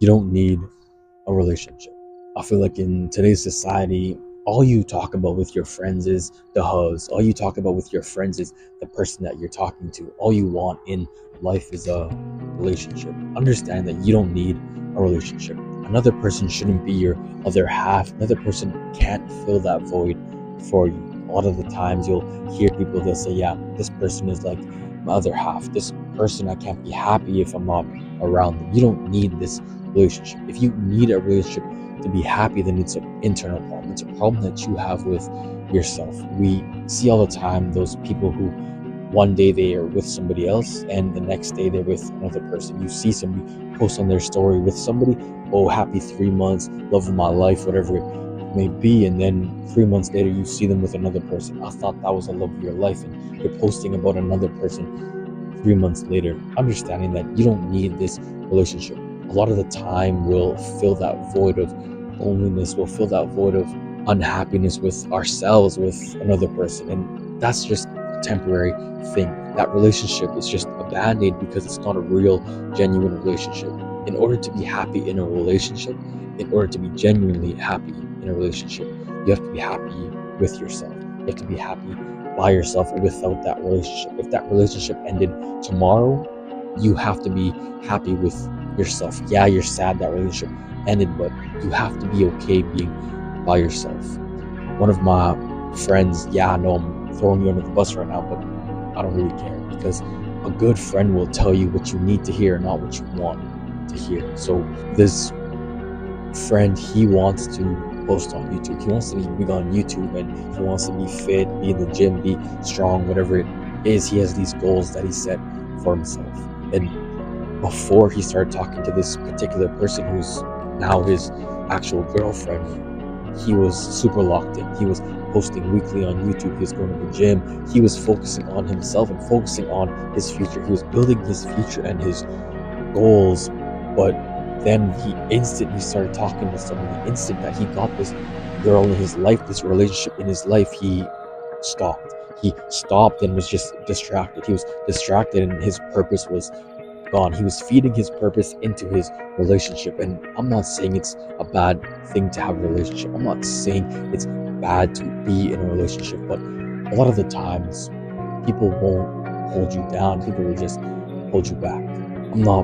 You don't need a relationship. I feel like in today's society, all you talk about with your friends is the hugs. All you talk about with your friends is the person that you're talking to. All you want in life is a relationship. Understand that you don't need a relationship. Another person shouldn't be your other half. Another person can't fill that void for you. A lot of the times you'll hear people, they'll say, yeah, this person is like my other half. This person, I can't be happy if I'm not around them. You don't need this relationship. If you need a relationship to be happy, then it's an internal problem. It's a problem that you have with yourself. We see all the time those people who one day they are with somebody else and the next day they're with another person. You see somebody post on their story with somebody, oh, happy 3 months, love of my life, whatever it may be, and then 3 months later you see them with another person. I thought that was the love of your life, and you're posting about another person 3 months later, understanding that you don't need this relationship. A lot of the time, we'll fill that void of loneliness, we'll fill that void of unhappiness with ourselves, with another person. And that's just a temporary thing. That relationship is just a band aid because it's not a real, genuine relationship. In order to be happy in a relationship, in order to be genuinely happy in a relationship, you have to be happy with yourself. You have to be happy by yourself without that relationship. If that relationship ended tomorrow, you have to be happy with yourself. Yeah, you're sad that relationship ended, but you have to be okay being by yourself. One of my friends, yeah, I know I'm throwing you under the bus right now, but I don't really care because a good friend will tell you what you need to hear, not what you want to hear. So this friend, he wants to post on YouTube. He wants to be big on YouTube and he wants to be fit, be in the gym, be strong, whatever it is. He has these goals that he set for himself. And before he started talking to this particular person who's now his actual girlfriend, he was super locked in. He was posting weekly on YouTube. He was going to the gym. He was focusing on himself and focusing on his future. He was building his future and his goals, but then he instantly started talking to someone. The instant that he got this girl in his life, this relationship in his life, he stopped. He stopped and was just distracted. He was distracted and his purpose was gone. He was feeding his purpose into his relationship. And I'm not saying it's a bad thing to have a relationship. I'm not saying it's bad to be in a relationship, but a lot of the times people won't hold you down. People will just hold you back. I'm not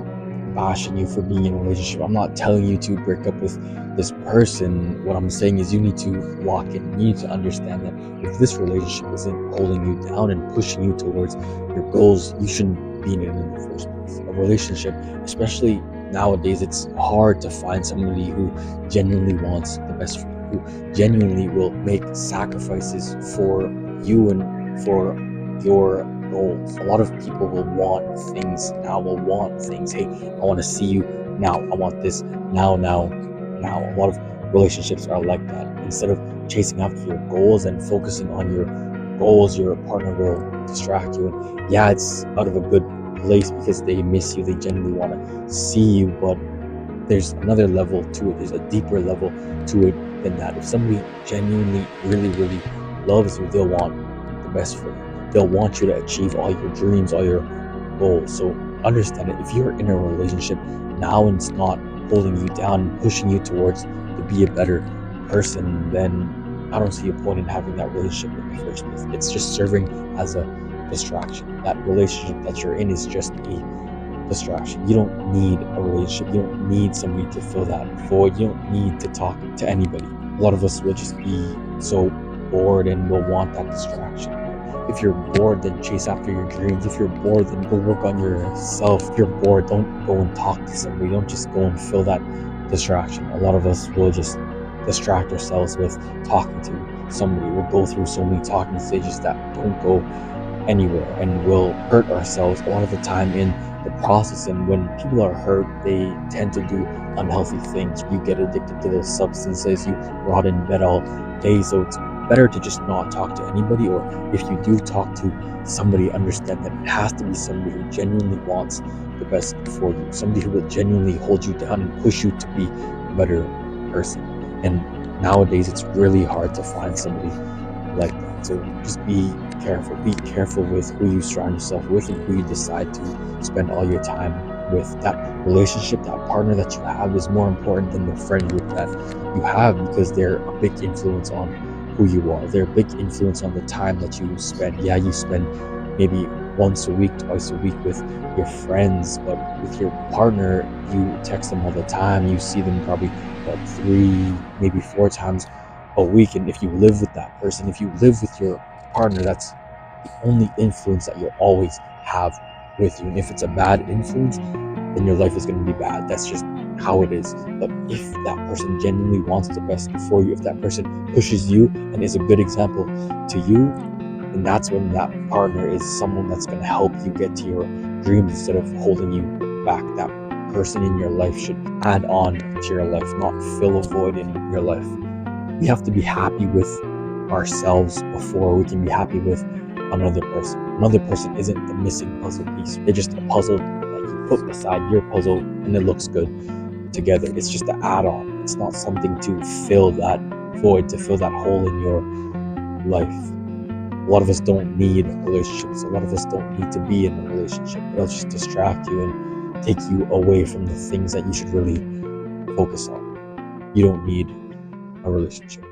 bashing you for being in a relationship. I'm not telling you to break up with this person. What I'm saying is you need to lock in. You need to understand that if this relationship isn't holding you down and pushing you towards your goals, you shouldn't be in it in the first place. A relationship, especially nowadays, it's hard to find somebody who genuinely wants the best for you, who genuinely will make sacrifices for you and for your goals. A lot of people will want things now, will want things. Hey, I want to see you now. I want this now, now, now. A lot of relationships are like that. Instead of chasing after your goals and focusing on your goals, your partner will distract you. And yeah, it's out of a good place because they miss you, they genuinely want to see you, but there's another level to it. There's a deeper level to it than that. If somebody genuinely, really, really loves you, they'll want the best for you. They'll want you to achieve all your dreams, all your goals. So understand it. If you're in a relationship now and it's not holding you down and pushing you towards to be a better person, then I don't see a point in having that relationship in the first place. It's just serving as a distraction. That relationship that you're in is just a distraction. You don't need a relationship. You don't need somebody to fill that void. You don't need to talk to anybody. A lot of us will just be so bored and will want that distraction. If you're bored, then chase after your dreams. If you're bored, then go work on yourself. If you're bored, don't go and talk to somebody. Don't just go and fill that distraction. A lot of us will just distract ourselves with talking to somebody. We'll go through so many talking stages that don't go anywhere and will hurt ourselves a lot of the time in the process. And when people are hurt, they tend to do unhealthy things. You get addicted to those substances, you rot in bed all day. So it's better to just not talk to anybody, or if you do talk to somebody, understand that it has to be somebody who genuinely wants the best for you, somebody who will genuinely hold you down and push you to be a better person. And nowadays it's really hard to find somebody like that. So just be careful. Be careful with who you surround yourself with and who you decide to spend all your time with. That relationship, that partner that you have is more important than the friend group that you have, because they're a big influence on who you are. They're a big influence on the time that you spend. Yeah, you spend maybe once a week, twice a week with your friends, but with your partner, you text them all the time. You see them probably what, 3, maybe 4 times a week. And if you live with that person, if you live with your partner, that's the only influence that you'll always have with you. And if it's a bad influence, then your life is going to be bad. That's just how it is. But if that person genuinely wants the best for you, if that person pushes you and is a good example to you, then that's when that partner is someone that's going to help you get to your dreams instead of holding you back. That person in your life should add on to your life, not fill a void in your life. We have to be happy with ourselves before we can be happy with another person. Another person isn't the missing puzzle piece. They're just a puzzle that you put beside your puzzle and it looks good together. It's just an add-on. It's not something to fill that void, to fill that hole in your life. A lot of us don't need relationships. A lot of us don't need to be in a relationship. It'll just distract you and take you away from the things that you should really focus on. You don't need a relationship.